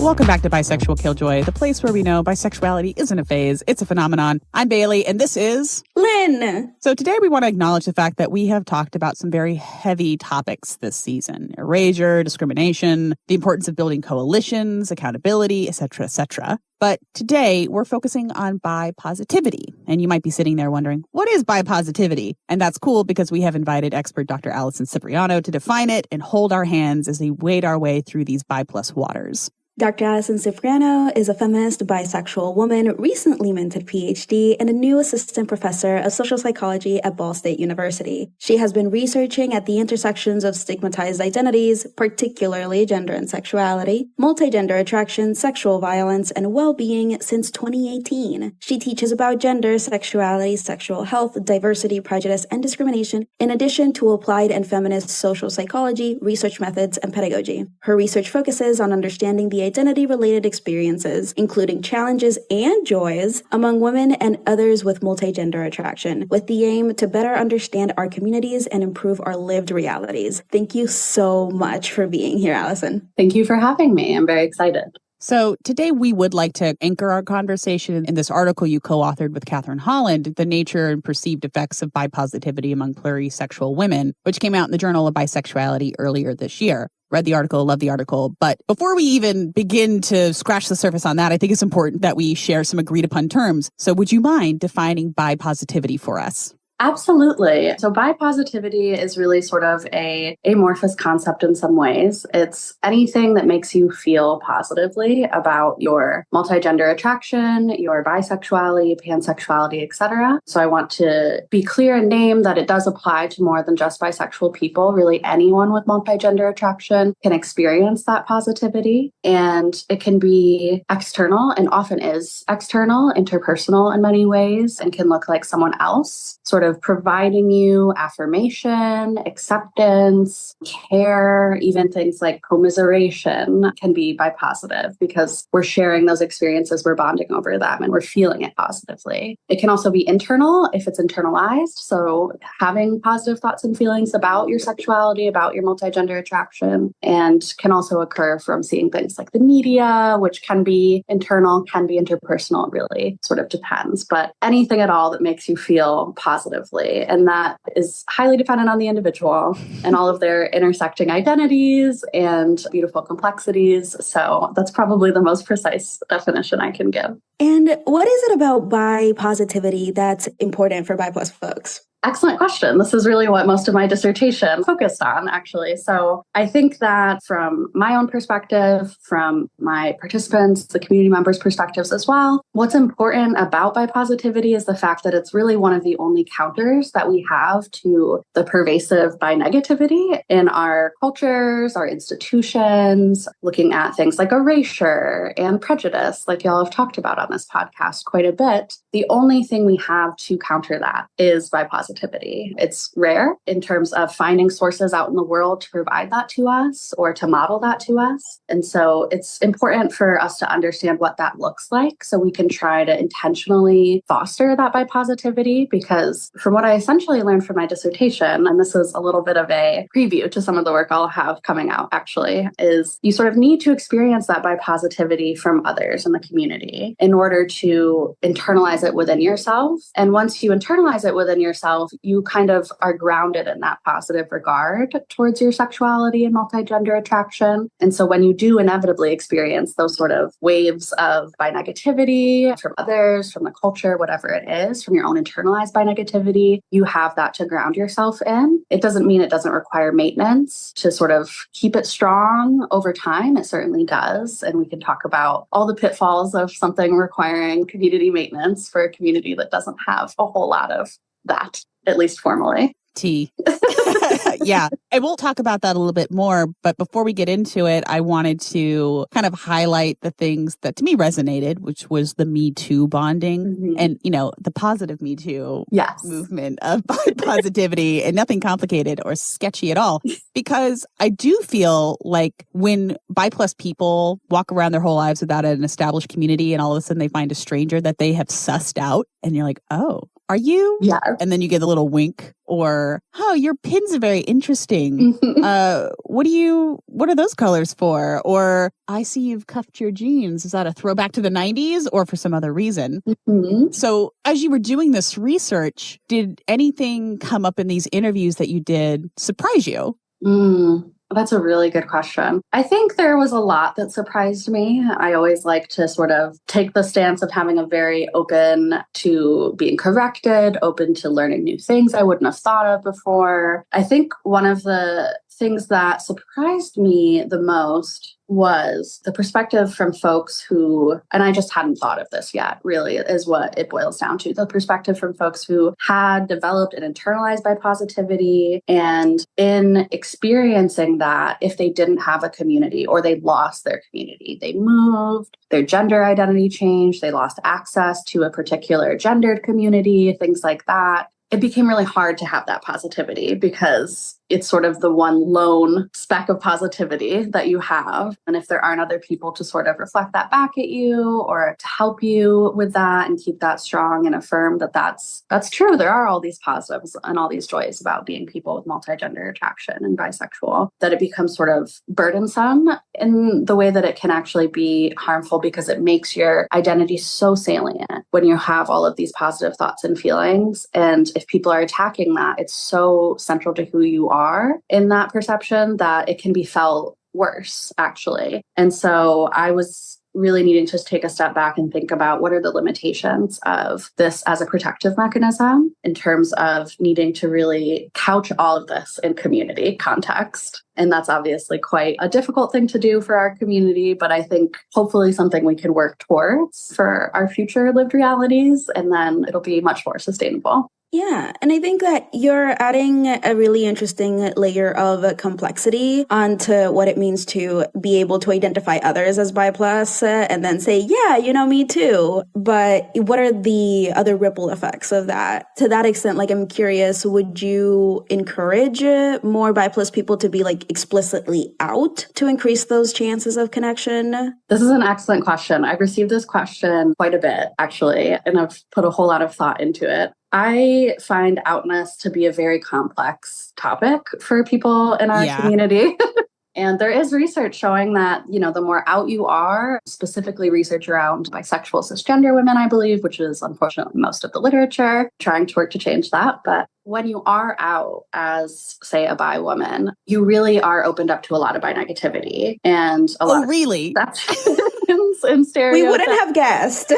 Welcome back to Bisexual Killjoy, the place where we know bisexuality isn't a phase, it's a phenomenon. I'm Bailey, and this is Lynn. So today we want to acknowledge the fact that we have talked about some very heavy topics this season. Erasure, discrimination, the importance of building coalitions, accountability, etc., etc. But today we're focusing on bipositivity. And you might be sitting there wondering, what is bipositivity? And that's cool because we have invited expert Dr. Allison Cipriano to define it and hold our hands as we wade our way through these bi-plus waters. Dr. Allison Cipriano is a feminist bisexual woman, recently minted PhD, and a new assistant professor of social psychology at Ball State University. She has been researching at the intersections of stigmatized identities, particularly gender and sexuality, multigender attraction, sexual violence, and well-being since 2018. She teaches about gender, sexuality, sexual health, diversity, prejudice, and discrimination, in addition to applied and feminist social psychology, research methods, and pedagogy. Her research focuses on understanding the identity-related experiences, including challenges and joys, among women and others with multigender attraction, with the aim to better understand our communities and improve our lived realities. Thank you so much for being here, Allison. Thank you for having me. I'm very excited. So today we would like to anchor our conversation in this article you co-authored with Catherine Holland, The Nature and Perceived Effects of Bipositivity Among Plurisexual Women, which came out in the Journal of Bisexuality earlier this year. Read the article, love the article. But before we even begin to scratch the surface on that, I think it's important that we share some agreed upon terms. So would you mind defining bipositivity for us? Absolutely. So bipositivity is really sort of a amorphous concept in some ways. It's anything that makes you feel positively about your multigender attraction, your bisexuality, pansexuality, etc. So I want to be clear and name that it does apply to more than just bisexual people. Really anyone with multigender attraction can experience that positivity. And it can be external and often is external, interpersonal in many ways, and can look like someone else, sort of providing you affirmation, acceptance, care, even things like commiseration can be bipositive because we're sharing those experiences, we're bonding over them, and we're feeling it positively. It can also be internal if it's internalized. So having positive thoughts and feelings about your sexuality, about your multigender attraction, and can also occur from seeing things like the media, which can be internal, can be interpersonal. It really sort of depends. But anything at all that makes you feel positive. And that is highly dependent on the individual and all of their intersecting identities and beautiful complexities. So that's probably the most precise definition I can give. And what is it about bipositivity that's important for BIPOS folks? Excellent question. This is really what most of my dissertation focused on, actually. So I think that from my own perspective, from my participants, the community members' perspectives as well, what's important about bipositivity is the fact that it's really one of the only counters that we have to the pervasive bi-negativity in our cultures, our institutions, looking at things like erasure and prejudice, like y'all have talked about on this podcast quite a bit. The only thing we have to counter that is bipositivity. It's rare in terms of finding sources out in the world to provide that to us or to model that to us. And so it's important for us to understand what that looks like so we can try to intentionally foster that bipositivity, because from what I essentially learned from my dissertation, and this is a little bit of a preview to some of the work I'll have coming out actually, is you sort of need to experience that bipositivity from others in the community in order to internalize it within yourself. And once you internalize it within yourself, you kind of are grounded in that positive regard towards your sexuality and multigender attraction. And so when you do inevitably experience those sort of waves of bi-negativity from others, from the culture, whatever it is, from your own internalized bi-negativity, you have that to ground yourself in. It doesn't mean it doesn't require maintenance to sort of keep it strong over time. It certainly does. And we can talk about all the pitfalls of something requiring community maintenance for a community that doesn't have a whole lot of that, at least formally. Yeah. And we'll talk about that a little bit more. But before we get into it, I wanted to kind of highlight the things that to me resonated, which was the Me Too bonding and, you know, the positive Me Too movement of positivity and nothing complicated or sketchy at all. Because I do feel like when bi-plus people walk around their whole lives without an established community and all of a sudden they find a stranger that they have sussed out and you're like, oh, are you? Yeah. And then you get a little wink, or, oh, your pin's very interesting. What are those colors for? Or, I see you've cuffed your jeans. Is that a throwback to the 90s or for some other reason? Mm-hmm. So as you were doing this research, did anything come up in these interviews that you did surprise you? That's a really good question. I think there was a lot that surprised me. I always like to sort of take the stance of having a very open to being corrected, open to learning new things I wouldn't have thought of before. I think one of the things that surprised me the most was the perspective from folks who, and I just hadn't thought of this yet, really, is what it boils down to. The perspective from folks who had developed and internalized Bipositivity, and in experiencing that, if they didn't have a community or they lost their community, they moved, their gender identity changed, they lost access to a particular gendered community, things like that. It became really hard to have that positivity because it's sort of the one lone speck of positivity that you have. And if there aren't other people to sort of reflect that back at you or to help you with that and keep that strong and affirm that that's true, there are all these positives and all these joys about being people with multigender attraction and bisexual, that it becomes sort of burdensome in the way that it can actually be harmful because it makes your identity so salient when you have all of these positive thoughts and feelings. And if people are attacking that, it's so central to who you are in that perception that it can be felt worse, actually. And so I was really needing to take a step back and think about what are the limitations of this as a protective mechanism in terms of needing to really couch all of this in community context. And that's obviously quite a difficult thing to do for our community, but I think hopefully something we can work towards for our future lived realities, and then it'll be much more sustainable. Yeah, and I think that you're adding a really interesting layer of complexity onto what it means to be able to identify others as bi plus and then say, yeah, me too. But what are the other ripple effects of that? To that extent, like, I'm curious, would you encourage more bi plus people to be like explicitly out to increase those chances of connection? This is an excellent question. I've received this question quite a bit, actually, and I've put a whole lot of thought into it. I find outness to be a very complex topic for people in our community. And there is research showing that, the more out you are, specifically research around bisexual cisgender women, I believe, which is unfortunately most of the literature, trying to work to change that. But when you are out as, say, a bi woman, you really are opened up to a lot of bi negativity and a lot of really? and stereotypes. We wouldn't have guessed.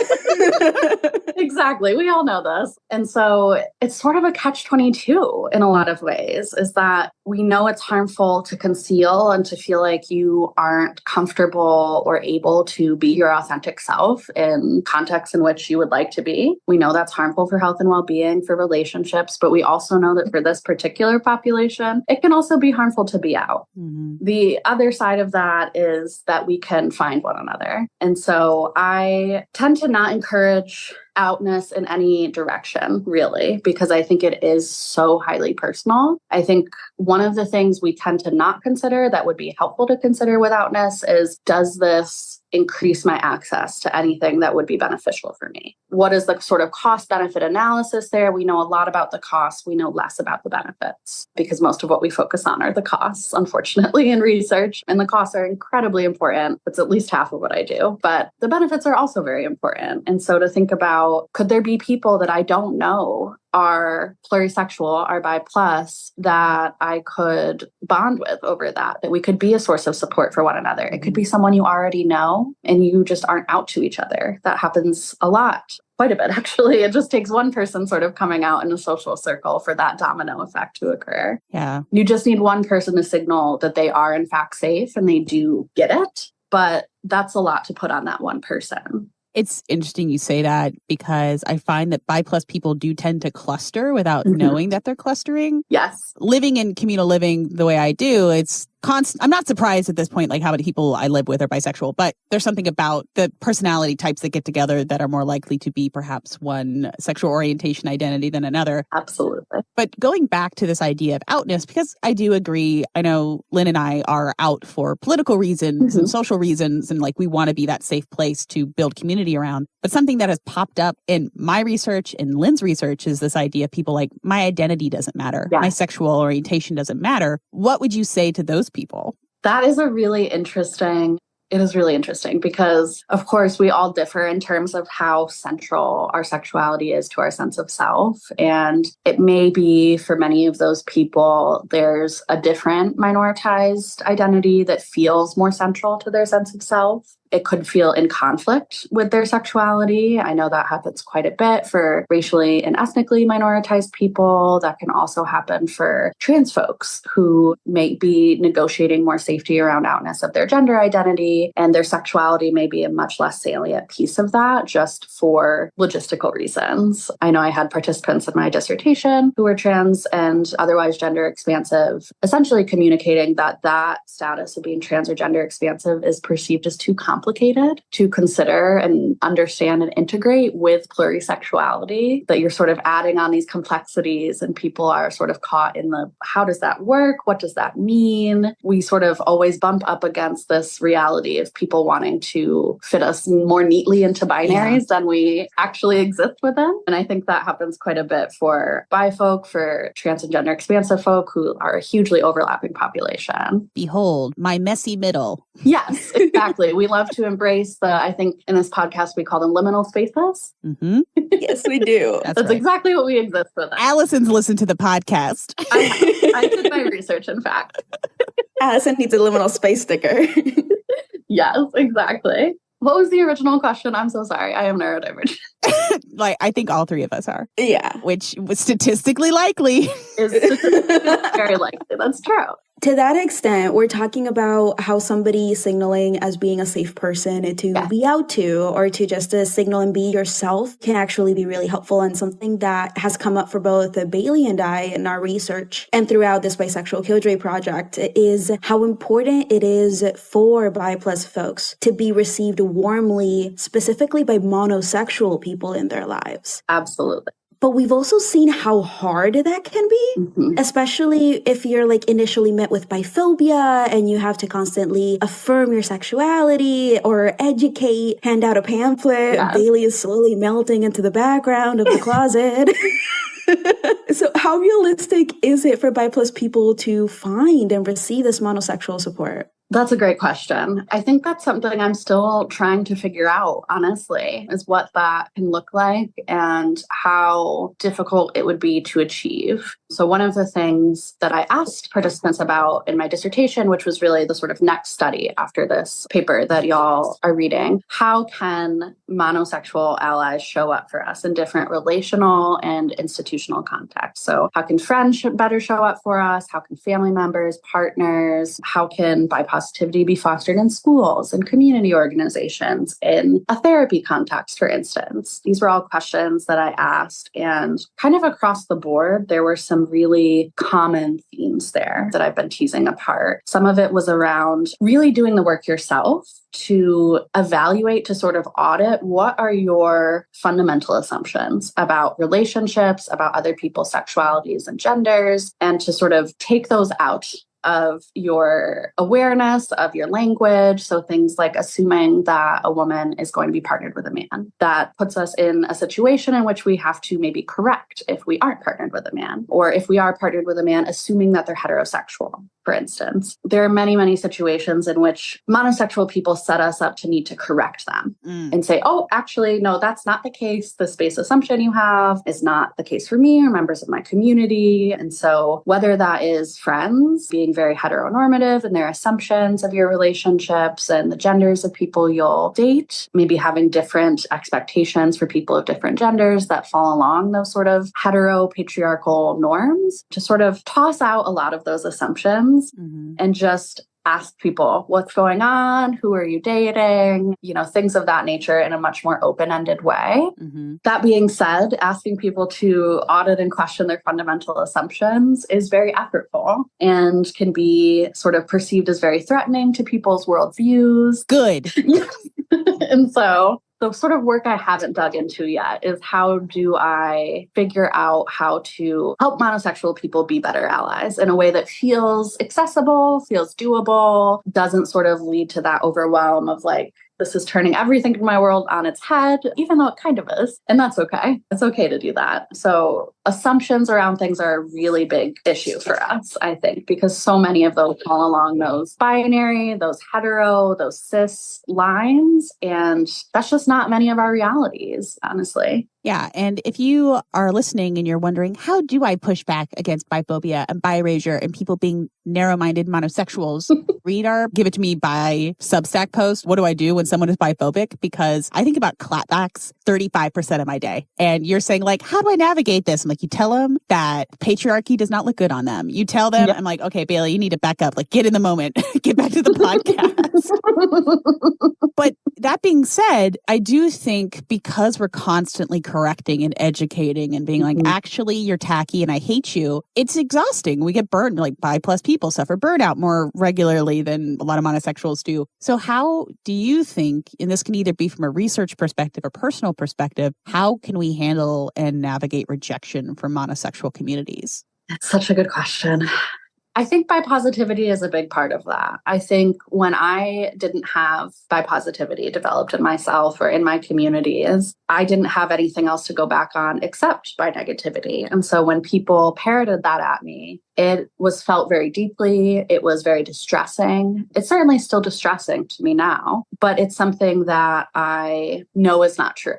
Exactly. We all know this. And so it's sort of a catch-22 in a lot of ways, is that we know it's harmful to conceal and to feel like you aren't comfortable or able to be your authentic self in contexts in which you would like to be. We know that's harmful for health and well-being, for relationships, but we also know that for this particular population, it can also be harmful to be out. Mm-hmm. The other side of that is that we can find one another. And so I tend to not encourage outness in any direction, really, because I think it is so highly personal. I think one of the things we tend to not consider that would be helpful to consider with outness is, does this increase my access to anything that would be beneficial for me? What is the sort of cost-benefit analysis there? We know a lot about the costs. We know less about the benefits because most of what we focus on are the costs, unfortunately, in research. And the costs are incredibly important. It's at least half of what I do. But the benefits are also very important. And so to think about, could there be people that I don't know are plurisexual, are bi plus, that I could bond with over that we could be a source of support for one another. It could be someone you already know and you just aren't out to each other. That happens a lot. Quite a bit, actually. It just takes one person sort of coming out in a social circle for that domino effect to occur. Yeah. You just need one person to signal that they are in fact safe and they do get it. But that's a lot to put on that one person. It's interesting you say that because I find that bi plus people do tend to cluster without knowing that they're clustering. Yes. Living in communal living the way I do, it's I'm not surprised at this point, like how many people I live with are bisexual, but there's something about the personality types that get together that are more likely to be perhaps one sexual orientation identity than another. Absolutely. But going back to this idea of outness, because I do agree, I know Lynn and I are out for political reasons and social reasons, and like we want to be that safe place to build community around. But something that has popped up in my research and Lynn's research is this idea of people like, my identity doesn't matter. Yeah. My sexual orientation doesn't matter. What would you say to those people? That is it is really interesting because, of course, we all differ in terms of how central our sexuality is to our sense of self. And it may be for many of those people, there's a different minoritized identity that feels more central to their sense of self. It could feel in conflict with their sexuality. I know that happens quite a bit for racially and ethnically minoritized people. That can also happen for trans folks who may be negotiating more safety around outness of their gender identity, and their sexuality may be a much less salient piece of that just for logistical reasons. I know I had participants in my dissertation who were trans and otherwise gender expansive, essentially communicating that that status of being trans or gender expansive is perceived as too complicated to consider and understand and integrate with plurisexuality, that you're sort of adding on these complexities and people are sort of caught in the, how does that work? What does that mean? We sort of always bump up against this reality of people wanting to fit us more neatly into binaries than we actually exist within. And I think that happens quite a bit for bi folk, for trans and gender expansive folk who are a hugely overlapping population. Behold, my messy middle. Yes, exactly. We love to embrace I think in this podcast, we call them liminal spaces. Mm-hmm. Yes, we do. That's right. Exactly what we exist with. Allison's listened to the podcast. I did my research, in fact. Allison needs a liminal space sticker. Yes, exactly. What was the original question? I'm so sorry. I am neurodivergent. Like, I think all three of us are. Yeah. Which was statistically likely. Is statistically very likely. That's true. To that extent, we're talking about how somebody signaling as being a safe person to be out to, or to just to signal and be yourself, can actually be really helpful. And something that has come up for both Bailey and I in our research and throughout this Bisexual Killjoy project is how important it is for bi plus folks to be received warmly, specifically by monosexual people in their lives. Absolutely. But we've also seen how hard that can be, especially if you're like initially met with biphobia and you have to constantly affirm your sexuality or educate, hand out a pamphlet. Yes. Bailey is slowly melting into the background of the closet. So how realistic is it for bi plus people to find and receive this monosexual support? That's a great question. I think that's something I'm still trying to figure out, honestly, is what that can look like and how difficult it would be to achieve. So one of the things that I asked participants about in my dissertation, which was really the sort of next study after this paper that y'all are reading, how can monosexual allies show up for us in different relational and institutional contexts? So how can friends better show up for us? How can family members, partners, how can Bipositivity be fostered in schools and community organizations, in a therapy context, for instance? These were all questions that I asked, and kind of across the board, there were some really common themes there that I've been teasing apart. Some of it was around really doing the work yourself to evaluate, to sort of audit what are your fundamental assumptions about relationships, about other people's sexualities and genders, and to sort of take those out of your awareness, of your language. So things like assuming that a woman is going to be partnered with a man. That puts us in a situation in which we have to maybe correct if we aren't partnered with a man, or if we are partnered with a man, assuming that they're heterosexual, for instance. There are many, many situations in which monosexual people set us up to need to correct them and say, oh, actually, no, that's not the case. The space assumption you have is not the case for me or members of my community. And so whether that is friends being very heteronormative in their assumptions of your relationships and the genders of people you'll date, maybe having different expectations for people of different genders that fall along those sort of hetero-patriarchal norms, to sort of toss out a lot of those assumptions and just ask people what's going on, who are you dating, things of that nature in a much more open-ended way. Mm-hmm. That being said, asking people to audit and question their fundamental assumptions is very effortful and can be sort of perceived as very threatening to people's worldviews. Good. And so the sort of work I haven't dug into yet is how do I figure out how to help monosexual people be better allies in a way that feels accessible, feels doable, doesn't sort of lead to that overwhelm of like, this is turning everything in my world on its head, even though it kind of is. And that's okay. It's okay to do that. So assumptions around things are a really big issue for us, I think, because so many of those fall along those binary, those hetero, those cis lines. And that's just not many of our realities, honestly. Yeah. And if you are listening and you're wondering, how do I push back against biphobia and bi-erasure and people being narrow-minded monosexuals, read our Give It To Me by Substack post. What do I do when someone is biphobic? Because I think about clapbacks 35% of my day. And you're saying like, how do I navigate this? I'm like, you tell them that patriarchy does not look good on them. You tell them, I'm like, okay, Bailey, you need to back up. Like, get in the moment. Get back to the podcast. But that being said, I do think because we're constantly correcting and educating and being like, actually, you're tacky and I hate you, it's exhausting. We get burned. Like bi plus people suffer burnout more regularly than a lot of monosexuals do. So how do you think, and this can either be from a research perspective or personal perspective, how can we handle and navigate rejection from monosexual communities? That's such a good question. I think bipositivity is a big part of that. I think when I didn't have bipositivity developed in myself or in my communities, I didn't have anything else to go back on except bi negativity. And so when people parroted that at me, it was felt very deeply. It was very distressing. It's certainly still distressing to me now, but it's something that I know is not true.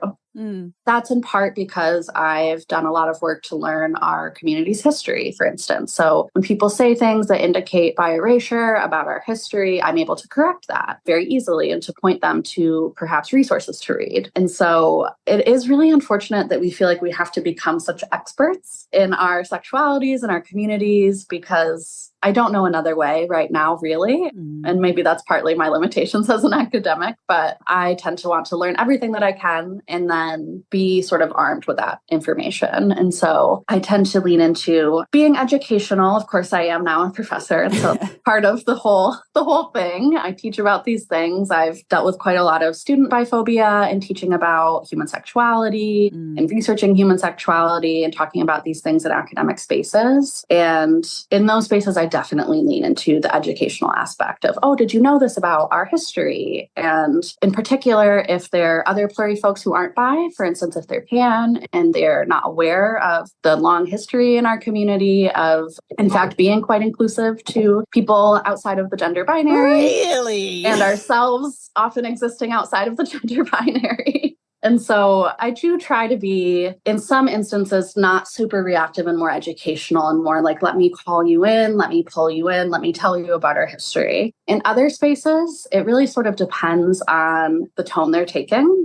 That's in part because I've done a lot of work to learn our community's history, for instance. So when people say things that indicate bi erasure about our history, I'm able to correct that very easily and to point them to perhaps resources to read. And so it is really unfortunate that we feel like we have to become such experts in our sexualities and our communities because I don't know another way right now, really. And maybe that's partly my limitations as an academic, but I tend to want to learn everything that I can and then be sort of armed with that information. And so I tend to lean into being educational. Of course, I am now a professor. And so part of the whole thing, I teach about these things. I've dealt with quite a lot of student biphobia and teaching about human sexuality and researching human sexuality and talking about these things in academic spaces. And in those spaces, I definitely lean into the educational aspect of, oh, did you know this about our history? And in particular, if there are other pluri folks who aren't bi, for instance, if they're pan and they're not aware of the long history in our community of, in fact, being quite inclusive to people outside of the gender binary. Really? And ourselves often existing outside of the gender binary. And so I do try to be, in some instances, not super reactive and more educational and more like, let me call you in, let me pull you in, let me tell you about our history. In other spaces, it really sort of depends on the tone they're taking.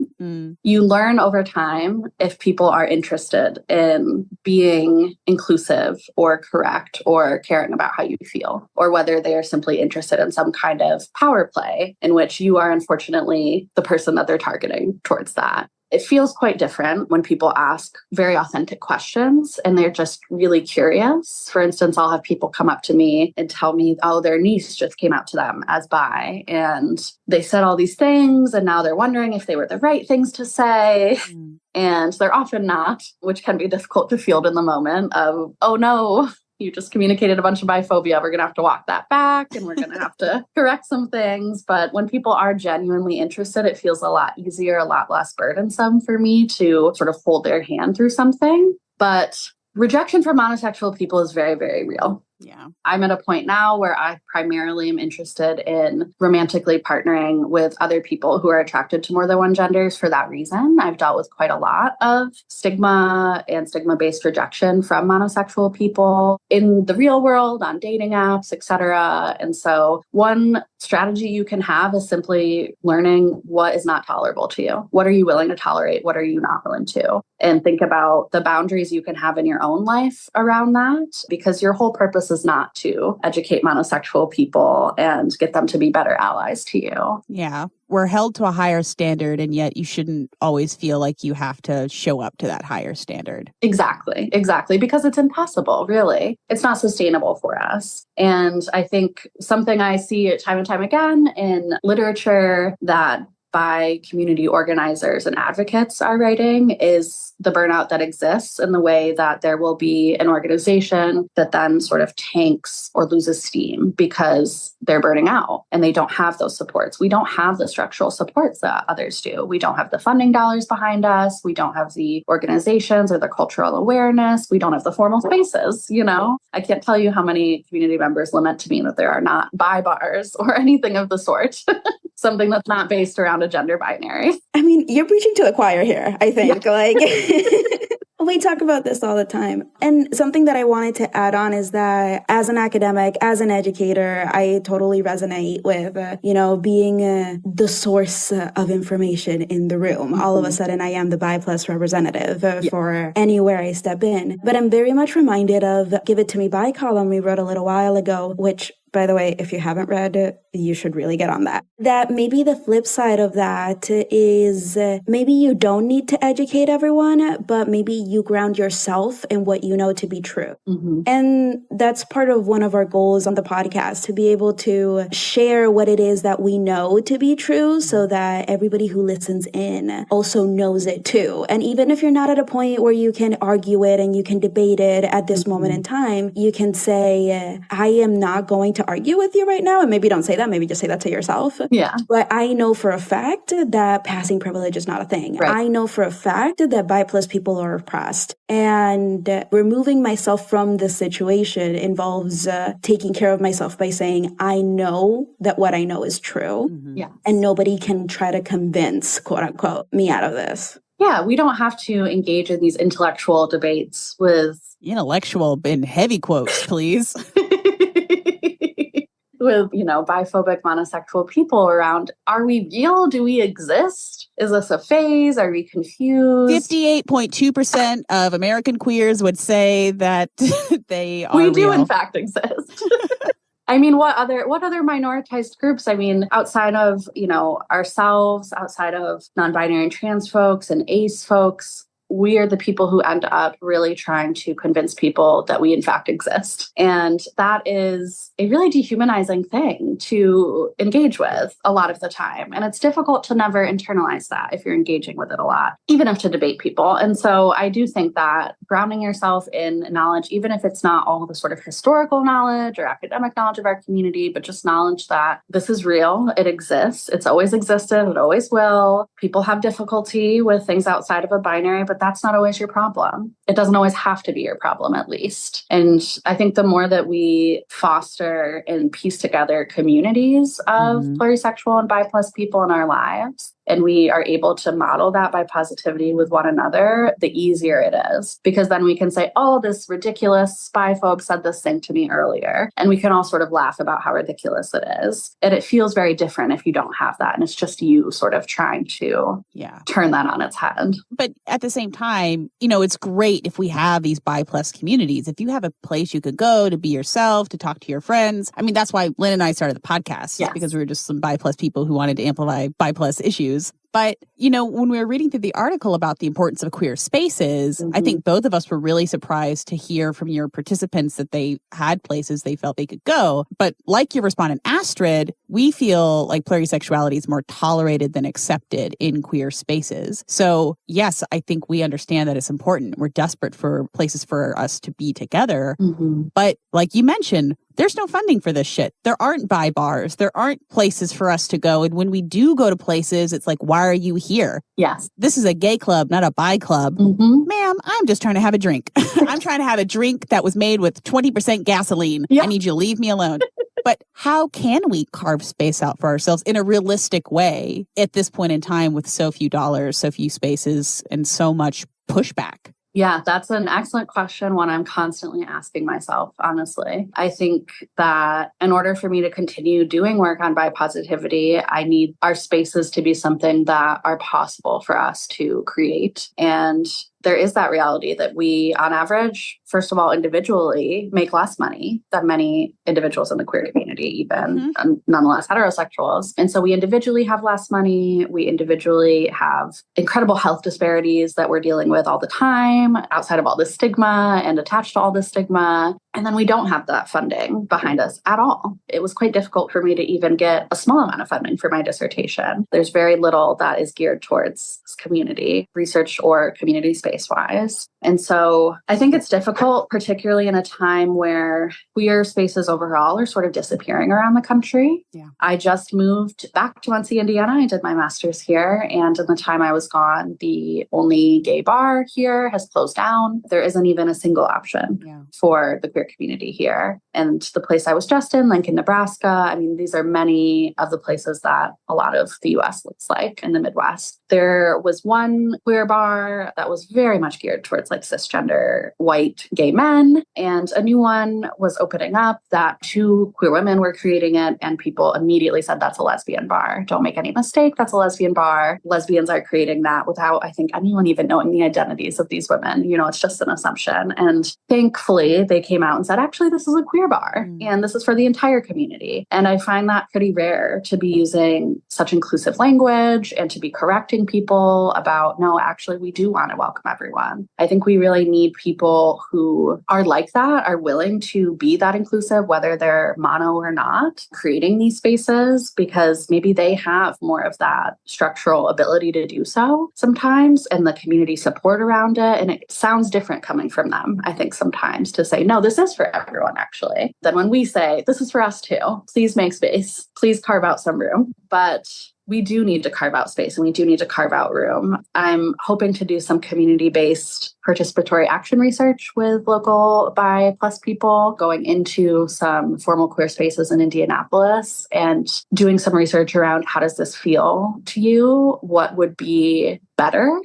You learn over time if people are interested in being inclusive or correct or caring about how you feel, or whether they are simply interested in some kind of power play in which you are unfortunately the person that they're targeting towards that. It feels quite different when people ask very authentic questions and they're just really curious. For instance, I'll have people come up to me and tell me, oh, their niece just came out to them as bi and they said all these things and now they're wondering if they were the right things to say. And they're often not, which can be difficult to field in the moment of, oh no, you just communicated a bunch of biphobia. We're going to have to walk that back and we're going to have to correct some things. But when people are genuinely interested, it feels a lot easier, a lot less burdensome for me to sort of hold their hand through something. But rejection from monosexual people is very, very real. Yeah. I'm at a point now where I primarily am interested in romantically partnering with other people who are attracted to more than one genders for that reason. I've dealt with quite a lot of stigma and stigma-based rejection from monosexual people in the real world, on dating apps, etc. And so one strategy you can have is simply learning what is not tolerable to you. What are you willing to tolerate? What are you not willing to? And think about the boundaries you can have in your own life around that, because your whole purpose This is not to educate monosexual people and get them to be better allies to you. Yeah. We're held to a higher standard, and yet you shouldn't always feel like you have to show up to that higher standard. Exactly. Because it's impossible, really. It's not sustainable for us. And I think something I see time and time again in literature that by community organizers and advocates are writing is the burnout that exists in the way that there will be an organization that then sort of tanks or loses steam because they're burning out and they don't have those supports. We don't have the structural supports that others do. We don't have the funding dollars behind us. We don't have the organizations or the cultural awareness. We don't have the formal spaces, I can't tell you how many community members lament to me that there are not bi bars or anything of the sort. Something that's not based around a gender binary. I mean, you're preaching to the choir here, I think. Yeah. We talk about this all the time. And something that I wanted to add on is that as an academic, as an educator, I totally resonate with, being the source of information in the room. Mm-hmm. All of a sudden, I am the Bi Plus representative for anywhere I step in. But I'm very much reminded of Give It To Me Bi column we wrote a little while ago, which, by the way, if you haven't read it, you should really get on that. That maybe the flip side of that is maybe you don't need to educate everyone, but maybe you ground yourself in what you know to be true. Mm-hmm. And that's part of one of our goals on the podcast, to be able to share what it is that we know to be true so that everybody who listens in also knows it too. And even if you're not at a point where you can argue it and you can debate it at this moment in time, you can say, I am not going to argue with you right now. And maybe don't say that. Maybe just say that to yourself. Yeah. But I know for a fact that passing privilege is not a thing. Right. I know for a fact that Bi Plus people are oppressed. And removing myself from this situation involves taking care of myself by saying, I know that what I know is true. Mm-hmm. Yeah. And nobody can try to convince, quote unquote, me out of this. Yeah, we don't have to engage in these intellectual debates with... Intellectual in heavy quotes, please. With, biphobic, monosexual people around. Are we real? Do we exist? Is this a phase? Are we confused? 58.2% of American queers would say that they are We do, real. In fact, exist. I mean, what other minoritized groups? I mean, outside of, ourselves, outside of non-binary and trans folks and ace folks, we are the people who end up really trying to convince people that we in fact exist. And that is a really dehumanizing thing to engage with a lot of the time. And it's difficult to never internalize that if you're engaging with it a lot, even if to debate people. And so I do think that grounding yourself in knowledge, even if it's not all the sort of historical knowledge or academic knowledge of our community, but just knowledge that this is real, it exists, it's always existed, it always will. People have difficulty with things outside of a binary, but that's not always your problem. It doesn't always have to be your problem, at least. And I think the more that we foster and piece together communities of plurisexual and bi plus people in our lives, and we are able to model that bipositivity with one another, the easier it is. Because then we can say, oh, this ridiculous biphobe said this thing to me earlier. And we can all sort of laugh about how ridiculous it is. And it feels very different if you don't have that. And it's just you sort of trying to turn that on its head. But at the same time, it's great if we have these bi plus communities. If you have a place you could go to be yourself, to talk to your friends. I mean, that's why Lynn and I started the podcast, because we were just some bi plus people who wanted to amplify bi plus issues. But, when we were reading through the article about the importance of queer spaces, I think both of us were really surprised to hear from your participants that they had places they felt they could go. But like your respondent Astrid, we feel like plurisexuality is more tolerated than accepted in queer spaces. So yes, I think we understand that it's important. We're desperate for places for us to be together. But like you mentioned, there's no funding for this shit. There aren't bi bars. There aren't places for us to go. And when we do go to places, it's like, why are you here? Yes. This is a gay club, not a bi club. Ma'am, I'm just trying to have a drink. I'm trying to have a drink that was made with 20% gasoline. I need you to leave me alone. But how can we carve space out for ourselves in a realistic way at this point in time with so few dollars, so few spaces, and so much pushback? Yeah, that's an excellent question, one I'm constantly asking myself, honestly. I think that in order for me to continue doing work on bipositivity, I need our spaces to be something that are possible for us to create. And there is that reality that we, on average, first of all, individually make less money than many individuals in the queer community, even nonetheless heterosexuals. And so we individually have less money. We individually have incredible health disparities that we're dealing with all the time, outside of all this stigma and attached to all this stigma. And then we don't have that funding behind us at all. It was quite difficult for me to even get a small amount of funding for my dissertation. There's very little that is geared towards this community, research or community space-wise. And so I think it's difficult, particularly in a time where queer spaces overall are sort of disappearing around the country. Yeah. I just moved back to Muncie, Indiana. I did my master's here. And in the time I was gone, the only gay bar here has closed down. There isn't even a single option for the queer community here. And the place I was just in, Lincoln, Nebraska, I mean, these are many of the places that a lot of the US looks like in the Midwest. There was one queer bar that was very much geared towards like cisgender white gay men. And a new one was opening up that 2 queer women were creating it. And people immediately said, that's a lesbian bar. Don't make any mistake. That's a lesbian bar. Lesbians are creating that without, I think, anyone even knowing the identities of these women. You know, it's just an assumption. And thankfully, they came out and said, actually, this is a queer bar and this is for the entire community. And I find that pretty rare to be using such inclusive language and to be correcting people about, no, actually, we do want to welcome everyone. I think we really need people who are like that, are willing to be that inclusive, whether they're mono or not, creating these spaces, because maybe they have more of that structural ability to do so sometimes and the community support around it. And it sounds different coming from them, I think, sometimes to say, no, this is for everyone, actually, than when we say, this is for us too. Please make space. Please carve out some room. But we do need to carve out space and we do need to carve out room. I'm hoping to do some community-based participatory action research with local bi plus people, going into some formal queer spaces in Indianapolis and doing some research around how does this feel to you? What would be better?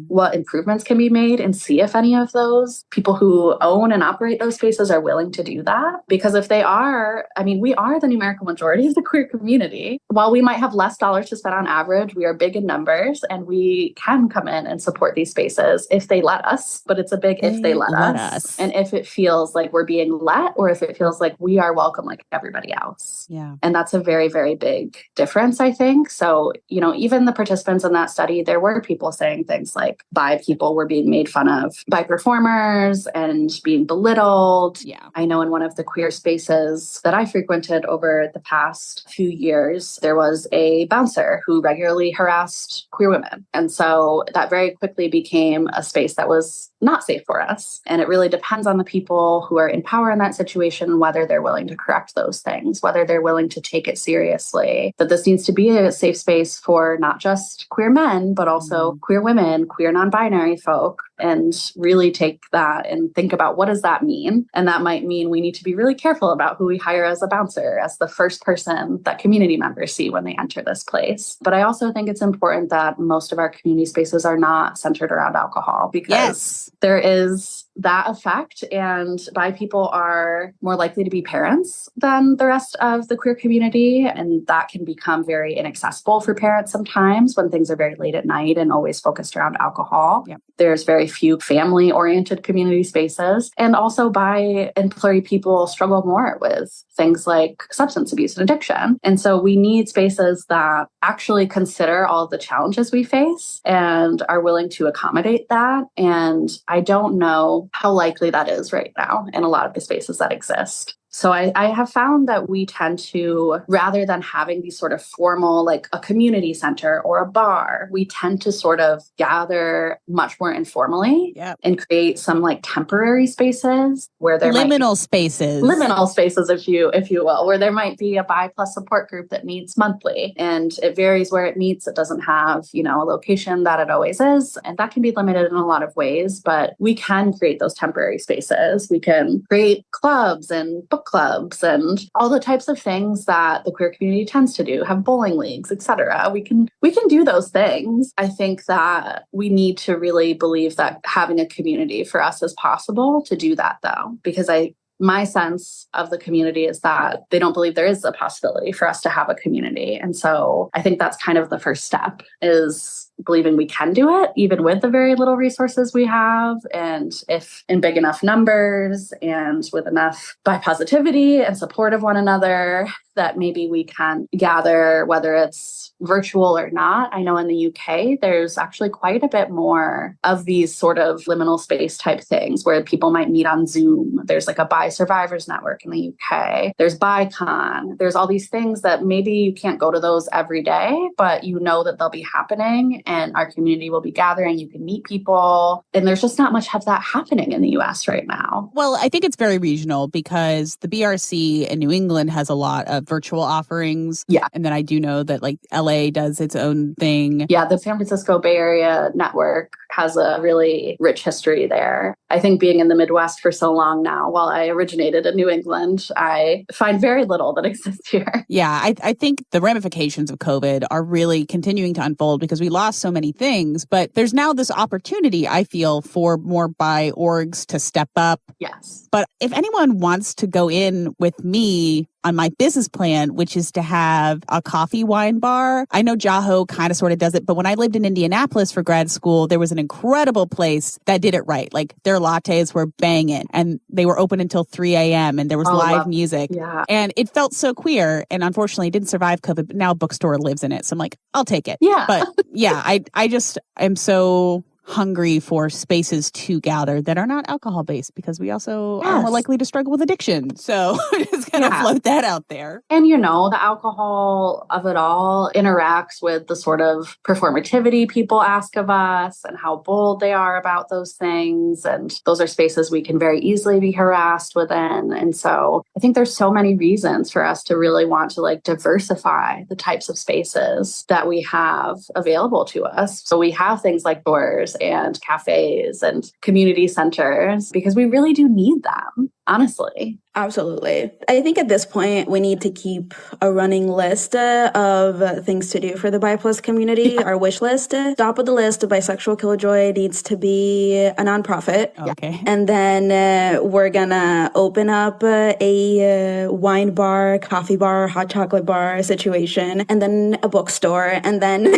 What improvements can be made, and see if any of those people who own and operate those spaces are willing to do that. Because if they are, I mean, we are the numerical majority of the queer community. While we might have less dollars to spend on average, we are big in numbers and we can come in and support these spaces if they let us. But it's a big if they let us. And if it feels like we're being let, or if it feels like we are welcome like everybody else. Yeah. And that's a very, very big difference, I think. So, you know, even the participants in that study, there were people saying things like bi people were being made fun of by performers and being belittled. Yeah. I know in one of the queer spaces that I frequented over the past few years, there was a bouncer who regularly harassed queer women. And so that very quickly became a space that was not safe for us. And it really depends on the people who are in power in that situation, whether they're willing to correct those things, whether they're willing to take it seriously, that this needs to be a safe space for not just queer men, but also queer women, queer non-binary folk, and really take that and think about what does that mean? And that might mean we need to be really careful about who we hire as a bouncer, as the first person that community members see when they enter this place. But I also think it's important that most of our community spaces are not centered around alcohol, because there is that effect, and bi people are more likely to be parents than the rest of the queer community. And that can become very inaccessible for parents sometimes when things are very late at night and always focused around alcohol. Yep. There's very few family-oriented community spaces. And also bi and pluri people struggle more with things like substance abuse and addiction. And so we need spaces that actually consider all of the challenges we face and are willing to accommodate that. And I don't know how likely that is right now in a lot of the spaces that exist. So I have found that we tend to, rather than having these sort of formal, like a community center or a bar, we tend to sort of gather much more informally and create some like temporary spaces where there liminal spaces, if you will, where there might be a bi plus support group that meets monthly, and it varies where it meets. It doesn't have, you know, a location that it always is, and that can be limited in a lot of ways. But we can create those temporary spaces. We can create clubs and book clubs and all the types of things that the queer community tends to do, have bowling leagues, etc. We can do those things. I think that we need to really believe that having a community for us is possible to do that, though, because my sense of the community is that they don't believe there is a possibility for us to have a community. And so I think that's kind of the first step, is believing we can do it, even with the very little resources we have. And if in big enough numbers and with enough bipositivity and support of one another, that maybe we can gather, whether it's virtual or not. I know in the UK, there's actually quite a bit more of these sort of liminal space type things where people might meet on Zoom. There's like a Bi Survivors Network in the UK. There's BiCon. There's all these things that maybe you can't go to those every day, but you know that they'll be happening and our community will be gathering. You can meet people. And there's just not much of that happening in the US right now. Well, I think it's very regional because the BRC in New England has a lot of virtual offerings. Yeah. And then I do know that like LA does its own thing. Yeah, the San Francisco Bay Area network has a really rich history there. I think being in the Midwest for so long now, while I originated in New England, I find very little that exists here. Yeah, I think the ramifications of COVID are really continuing to unfold because we lost so many things, but there's now this opportunity, I feel, for more bi orgs to step up. Yes. But if anyone wants to go in with me on my business plan, which is to have a coffee wine bar. I know Jaho kind of sort of does it, but when I lived in Indianapolis for grad school, there was an incredible place that did it right. Like their lattes were banging and they were open until 3 a.m. and there was live music. Yeah. And it felt so queer. And unfortunately, it didn't survive COVID, but now a bookstore lives in it. So I'm like, I'll take it. Yeah. But yeah, I just am so hungry for spaces to gather that are not alcohol based because we also are more likely to struggle with addiction. So just kind of float that out there. And you know, the alcohol of it all interacts with the sort of performativity people ask of us and how bold they are about those things. And those are spaces we can very easily be harassed within. And so I think there's so many reasons for us to really want to like diversify the types of spaces that we have available to us. So we have things like doors and cafes and community centers because we really do need them, honestly. Absolutely. I think at this point, we need to keep a running list of things to do for the Bi Plus community, our wish list. Top of the list of Bisexual Killjoy needs to be a nonprofit. Okay. And then we're going to open up a wine bar, coffee bar, hot chocolate bar situation, and then a bookstore. And then...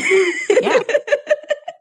Yeah.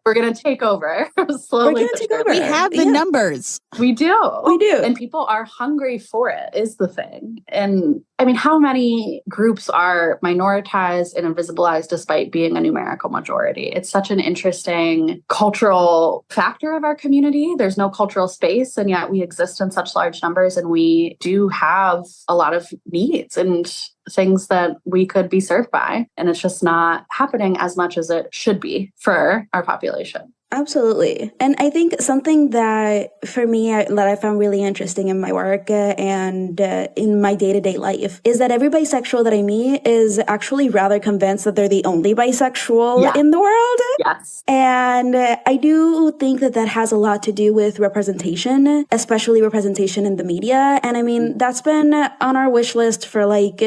We're going to take over slowly. We're going to take over. We have the numbers. We do. We do. And people are hungry for it is the thing. And I mean, how many groups are minoritized and invisibilized despite being a numerical majority? It's such an interesting cultural factor of our community. There's no cultural space, and yet we exist in such large numbers, and we do have a lot of needs and things that we could be served by. And it's just not happening as much as it should be for our population. Absolutely. And I think something that for me that I found really interesting in my work and in my day-to-day life is that every bisexual that I meet is actually rather convinced that they're the only bisexual in the world. Yes. And I do think that that has a lot to do with representation, especially representation in the media. And I mean, that's been on our wish list for like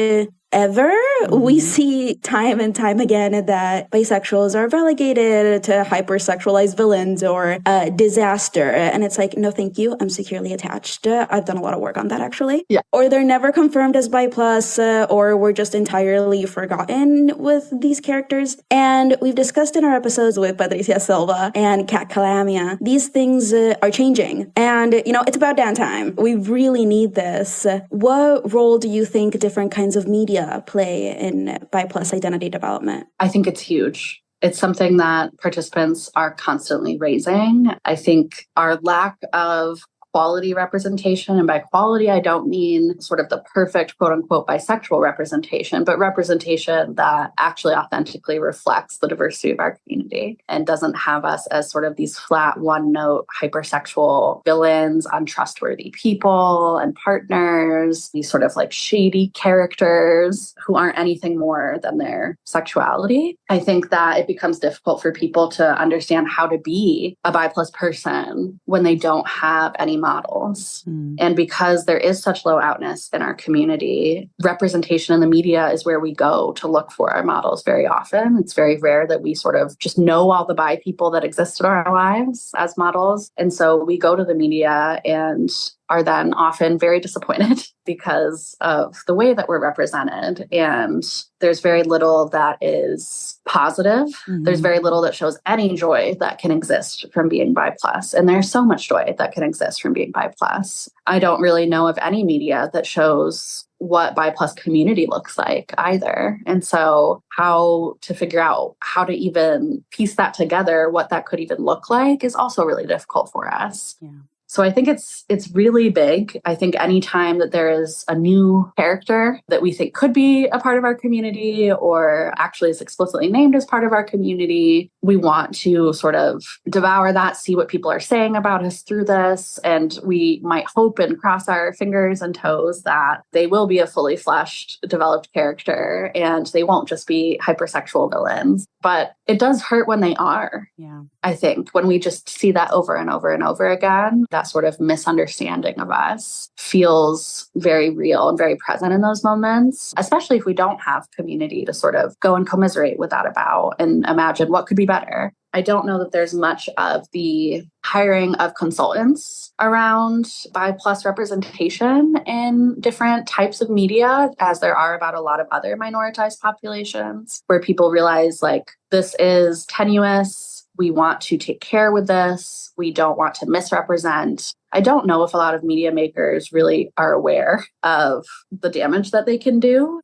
ever. We see time and time again that bisexuals are relegated to hypersexualized villains or disaster. And it's like, no, thank you. I'm securely attached. I've done a lot of work on that, actually. Yeah. Or they're never confirmed as bi plus, or we're just entirely forgotten with these characters. And we've discussed in our episodes with Patricia Silva and Kat Calamia, these things are changing. And, you know, it's about damn time. We really need this. What role do you think different kinds of media play in bi plus identity development? I think it's huge. It's something that participants are constantly raising. I think our lack of quality representation, and by quality, I don't mean sort of the perfect quote unquote bisexual representation, but representation that actually authentically reflects the diversity of our community and doesn't have us as sort of these flat one note hypersexual villains, untrustworthy people and partners, these sort of like shady characters who aren't anything more than their sexuality. I think that it becomes difficult for people to understand how to be a bi plus person when they don't have any models. And because there is such low outness in our community, representation in the media is where we go to look for our models very often. It's very rare that we sort of just know all the bi people that exist in our lives as models. And so we go to the media and are then often very disappointed because of the way that we're represented. And there's very little that is positive. There's very little that shows any joy that can exist from being bi plus. And there's so much joy that can exist from being bi plus. I don't really know of any media that shows what bi plus community looks like either. And so how to figure out how to even piece that together, what that could even look like, is also really difficult for us. Yeah. So I think it's really big. I think anytime that there is a new character that we think could be a part of our community or actually is explicitly named as part of our community, we want to sort of devour that, see what people are saying about us through this. And we might hope and cross our fingers and toes that they will be a fully fleshed, developed character and they won't just be hypersexual villains. But it does hurt when they are. Yeah. I think when we just see that over and over and over again, that sort of misunderstanding of us feels very real and very present in those moments, especially if we don't have community to sort of go and commiserate with that about and imagine what could be better. I don't know that there's much of the hiring of consultants around bi plus representation in different types of media, as there are about a lot of other minoritized populations, where people realize like this is tenuous. We want to take care with this. We don't want to misrepresent. I don't know if a lot of media makers really are aware of the damage that they can do.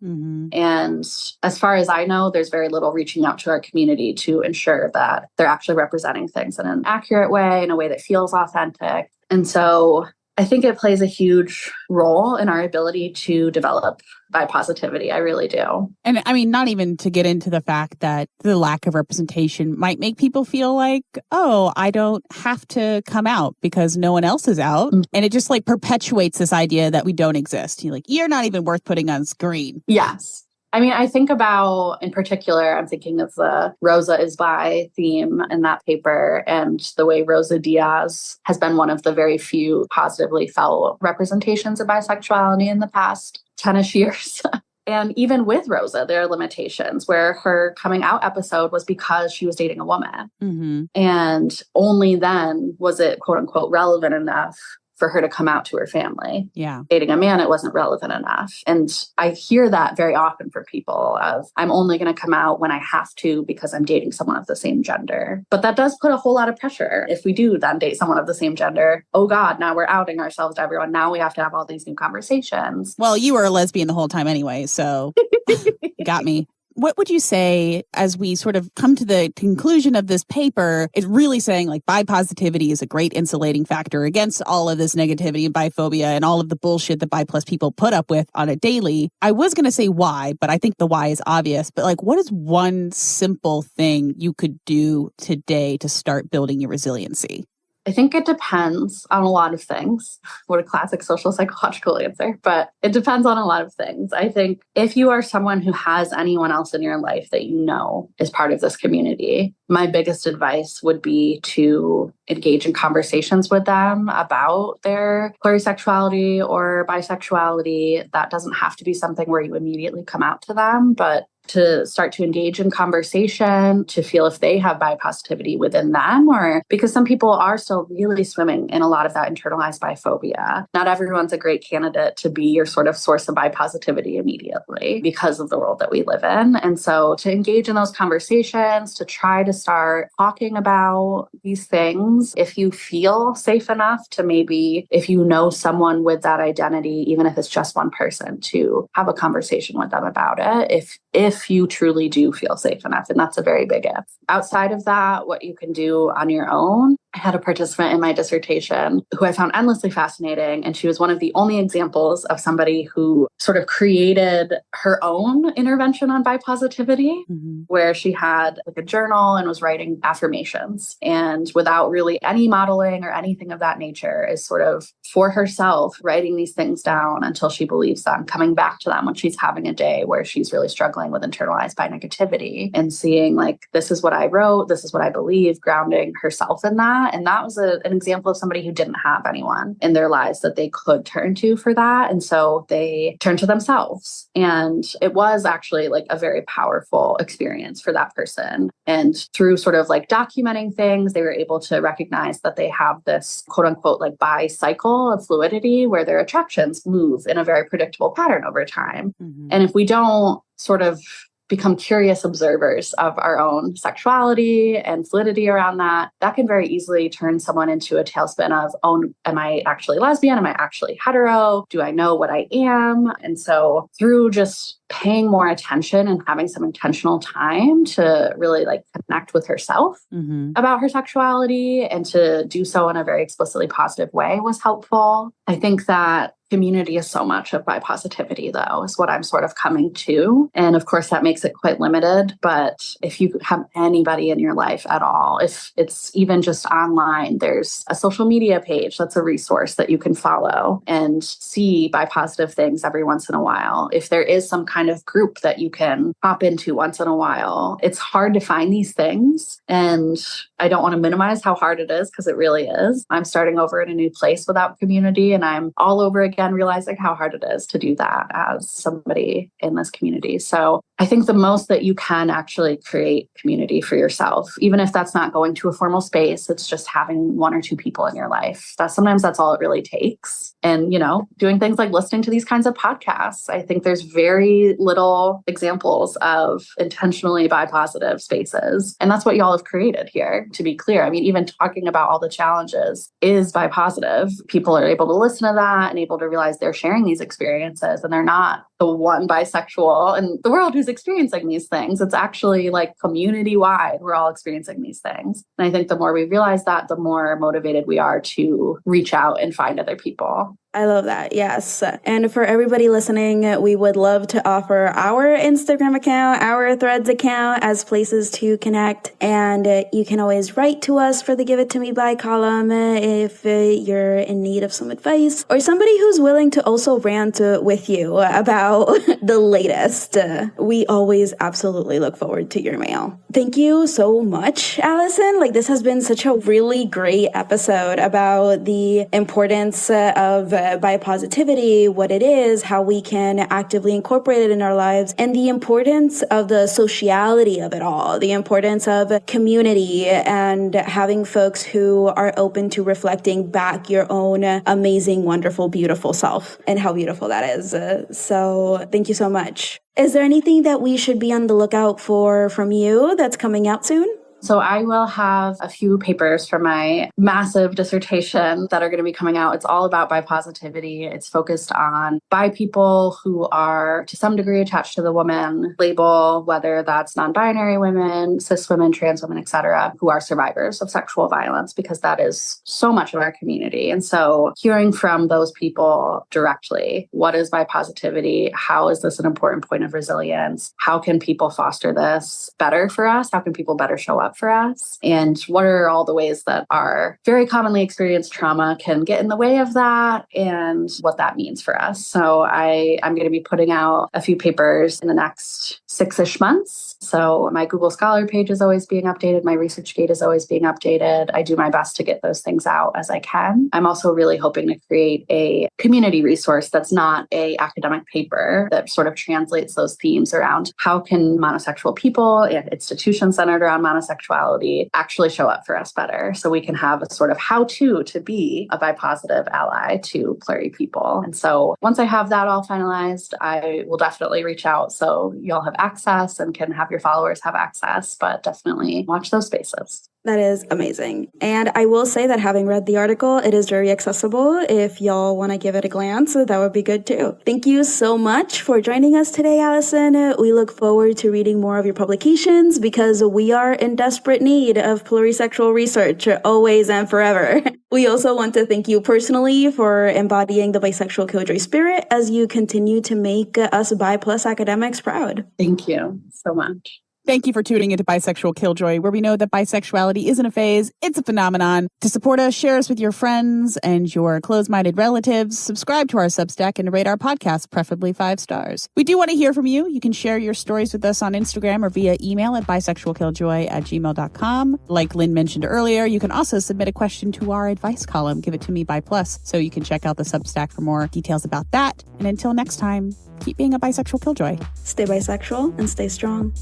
And as far as I know, there's very little reaching out to our community to ensure that they're actually representing things in an accurate way, in a way that feels authentic. And so I think it plays a huge role in our ability to develop bipositivity. I really do. And I mean, not even to get into the fact that the lack of representation might make people feel like, oh, I don't have to come out because no one else is out. And it just like perpetuates this idea that we don't exist. You're like, you're not even worth putting on screen. Yes. I mean, I think about, in particular, I'm thinking of the Rosa is bi theme in that paper and the way Rosa Diaz has been one of the very few positively felt representations of bisexuality in the past 10-ish years. And even with Rosa, there are limitations where her coming out episode was because she was dating a woman. And only then was it, quote unquote, relevant enough for her to come out to her family. Yeah. Dating a man, it wasn't relevant enough. And I hear that very often for people of, I'm only going to come out when I have to because I'm dating someone of the same gender. But that does put a whole lot of pressure. If we do then date someone of the same gender, oh God, now we're outing ourselves to everyone. Now we have to have all these new conversations. Well, you were a lesbian the whole time anyway, so you got me. What would you say as we sort of come to the conclusion of this paper is really saying like bipositivity is a great insulating factor against all of this negativity and biphobia and all of the bullshit that bi plus people put up with on a daily? I was going to say why, but I think the why is obvious. But like, what is one simple thing you could do today to start building your resiliency? I think it depends on a lot of things. What a classic social psychological answer, but it depends on a lot of things. I think if you are someone who has anyone else in your life that you know is part of this community, my biggest advice would be to engage in conversations with them about their plurisexuality or bisexuality. That doesn't have to be something where you immediately come out to them, but to start to engage in conversation, to feel if they have bipositivity within them, or because some people are still really swimming in a lot of that internalized biphobia. Not everyone's a great candidate to be your sort of source of bipositivity immediately because of the world that we live in. And so to engage in those conversations, to try to start talking about these things, if you feel safe enough to maybe, if you know someone with that identity, even if it's just one person, to have a conversation with them about it. If you truly do feel safe enough. And that's a very big if. Outside of that, what you can do on your own. I had a participant in my dissertation who I found endlessly fascinating. And she was one of the only examples of somebody who sort of created her own intervention on bipositivity, where she had like a journal and was writing affirmations. And without really any modeling or anything of that nature, is sort of for herself writing these things down until she believes them, coming back to them when she's having a day where she's really struggling with internalized bi negativity and seeing like, this is what I wrote, this is what I believe, grounding herself in that that. And that was an example of somebody who didn't have anyone in their lives that they could turn to for that. And so they turned to themselves. And it was actually like a very powerful experience for that person. And through sort of like documenting things, they were able to recognize that they have this quote unquote like bi cycle of fluidity where their attractions move in a very predictable pattern over time. Mm-hmm. And if we don't sort of become curious observers of our own sexuality and fluidity around that, that can very easily turn someone into a tailspin of, oh, am I actually lesbian? Am I actually hetero? Do I know what I am? And so through just paying more attention and having some intentional time to really like connect with herself about her sexuality and to do so in a very explicitly positive way was helpful. I think that community is so much of Bipositivity, though, is what I'm sort of coming to. And of course, that makes it quite limited. But if you have anybody in your life at all, if it's even just online, there's a social media page that's a resource that you can follow and see Bipositive things every once in a while. If there is some kind of group that you can hop into once in a while, it's hard to find these things. And I don't want to minimize how hard it is because it really is. I'm starting over in a new place without community, and I'm all over again realizing how hard it is to do that as somebody in this community. So I think the most that you can actually create community for yourself, even if that's not going to a formal space, it's just having one or two people in your life. Sometimes that's all it really takes. And, you know, doing things like listening to these kinds of podcasts. I think there's very little examples of intentionally bi-positive spaces. And that's what y'all have created here, to be clear. I mean, even talking about all the challenges is bi-positive. People are able to listen to that and able to realize they're sharing these experiences and they're not the one bisexual in the world who's experiencing these things. It's actually like community-wide, we're all experiencing these things. And I think the more we realize that, the more motivated we are to reach out and find other people. I love that. Yes. And for everybody listening, we would love to offer our Instagram account, our Threads account as places to connect. And you can always write to us for the Give It To Me Bi column if you're in need of some advice or somebody who's willing to also rant with you about the latest. We always absolutely look forward to your mail. Thank you so much, Allison. Like, this has been such a really great episode about the importance of Bipositivity, what it is, how we can actively incorporate it in our lives, and the importance of the sociality of it all, the importance of community and having folks who are open to reflecting back your own amazing, wonderful, beautiful self and how beautiful that is. So thank you so much. Is there anything that we should be on the lookout for from you that's coming out soon? So I will have a few papers for my massive dissertation that are going to be coming out. It's all about Bipositivity. It's focused on bi people who are to some degree attached to the woman label, whether that's non-binary women, cis women, trans women, etc., who are survivors of sexual violence, because that is so much of our community. And so hearing from those people directly, what is Bipositivity? How is this an important point of resilience? How can people foster this better for us? How can people better show up for us? And what are all the ways that our very commonly experienced trauma can get in the way of that and what that means for us? So I'm going to be putting out a few papers in the next 6-ish months. So my Google Scholar page is always being updated. My ResearchGate is always being updated. I do my best to get those things out as I can. I'm also really hoping to create a community resource that's not an academic paper that sort of translates those themes around how can monosexual people and institutions centered around monosexuality actually show up for us better, so we can have a sort of how-to to be a bi-positive ally to pluri people. And so once I have that all finalized, I will definitely reach out so y'all have access and can have your followers have access, but definitely watch those spaces. That is amazing. And I will say that having read the article, it is very accessible. If y'all want to give it a glance, that would be good too. Thank you so much for joining us today, Allison. We look forward to reading more of your publications because we are in desperate need of plurisexual research, always and forever. We also want to thank you personally for embodying the Bisexual Killjoy spirit as you continue to make us Bi+ academics proud. Thank you so much. Thank you for tuning into Bisexual Killjoy, where we know that bisexuality isn't a phase, it's a phenomenon. To support us, share us with your friends and your close-minded relatives, subscribe to our Substack, and rate our podcast, preferably 5 stars. We do want to hear from you. You can share your stories with us on Instagram or via email at bisexualkilljoy@gmail.com. Like Lynn mentioned earlier, you can also submit a question to our advice column, Give It To Me by Plus, so you can check out the Substack for more details about that. And until next time, keep being a bisexual killjoy. Stay bisexual and stay strong.